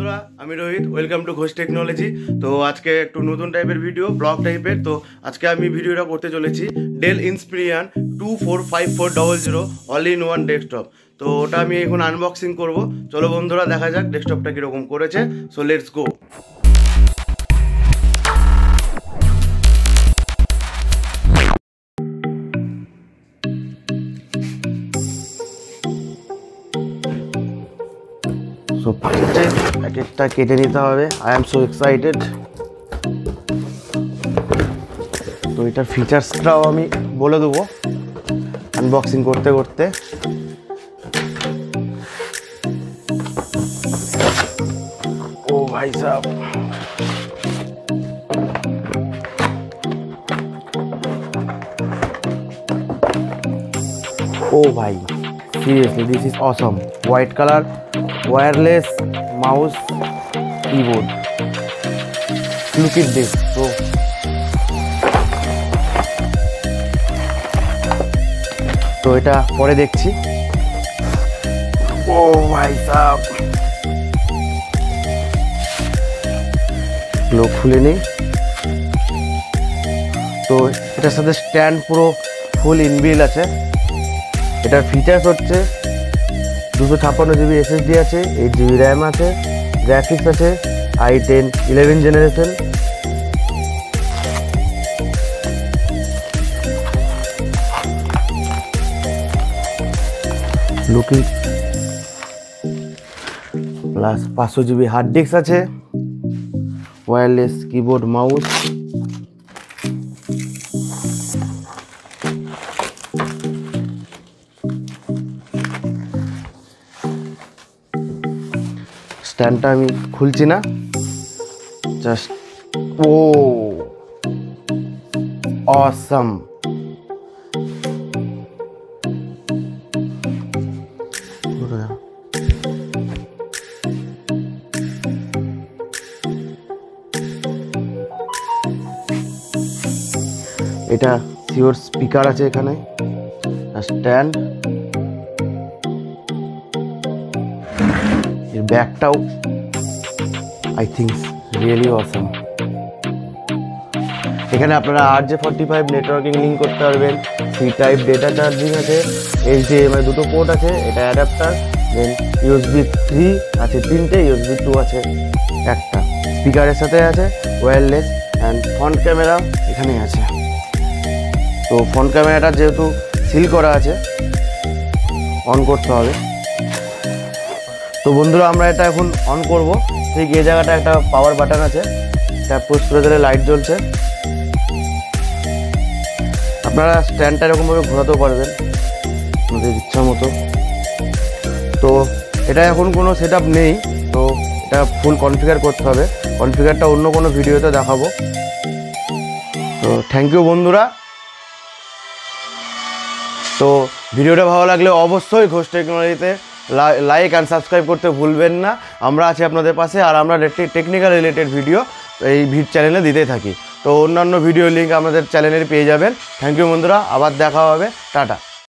বন্ধুরা, আমি Rohit. Welcome to Ghosh technology. তো আজকে একটু নতুন টাইপের ভিডিও, ব্লগ টাইপের। তো আজকে আমি ভিডিওটা করতে চলেছি Dell Inspiron 245400 all in one desktop. তো ওটা আমি এখন আনবক্সিং করব। চলো বন্ধুরা, দেখা যাক ডেস্কটপটা কীরকম করেছে। So let's go. সো ফার্স্টে প্যাকেটটা কেটে নিতে হবে। I am so excited. তো এটার ফিচার্সটাও আমি বলে দেবো আনবক্সিং করতে করতে। ও ভাই সাহেব, ও ভাই, seriously this is awesome. White color wireless mouse keyboard. Look at this bro. তো এটা পরে দেখছি। ও ভাই সাহেব, লোক খুলে নেই। তো এটার সাথে স্ট্যান্ড পুরো ফুল ইনবিল্ট আছে। এটার ফিচার্স হচ্ছে 256 জিবি SSD আছে, 8 জিবি র্যাম আছে, গ্রাফিক্স আছে i10 11 generation. Looking plus 500 GB hard disk আছে, ওয়্যারলেস কিবোর্ড মাউস, স্ট্যান্ডটা আমি খুলছি না, জাস্ট ও অসাম। এটা সিওর স্পিকার আছে এখানে, স্ট্যান্ড, এর ব্যাকটাও আই থিঙ্ক রিয়েলি অসাম। এখানে আপনারা RJ45 নেটওয়ার্কিং লিঙ্ক করতে পারবেন, সি টাইপ ডেটা চার্জিং আছে, HDMI দুটো পোর্ট আছে, এটা অ্যাডাপ্টার, দেন USB 3 আছে 3টে, USB 2 আছে একটা, স্পিকারের সাথে আছে, ওয়্যারলেস অ্যান্ড ফ্রন্ট ক্যামেরা এখানেই আছে। তো ফ্রন্ট ক্যামেরাটা যেহেতু সিল করা আছে, অন করতে হবে। তো বন্ধুরা, আমরা এটা এখন অন করব। ঠিক এই জায়গাটা একটা পাওয়ার বাটন আছে, এটা পুশ করে দিলে লাইট জ্বলছে। আপনারা স্ট্যান্ডটা এরকমভাবে ঘোরাতেও পারবেন আপনাদের ইচ্ছা মতো। তো এটা এখন কোনো সেটআপ নেই, তো এটা ফুল কনফিগার করতে হবে। কনফিগারটা অন্য কোনো ভিডিওতে দেখাবো। তো থ্যাংক ইউ বন্ধুরা। তো ভিডিওটা ভালো লাগলে অবশ্যই ঘোষ টেকনোলজিতে লাইক অ্যান্ড সাবস্ক্রাইব করতে ভুলবেন না। আমরা আছি আপনাদের পাশে, আর আমরা টেকনিক্যাল রিলেটেড ভিডিও এই চ্যানেলে দিতে থাকি। তো অন্যান্য ভিডিও লিঙ্ক আমাদের চ্যানেলে পেয়ে যাবেন। থ্যাংক ইউ বন্ধুরা, আবার দেখা হবে, টাটা।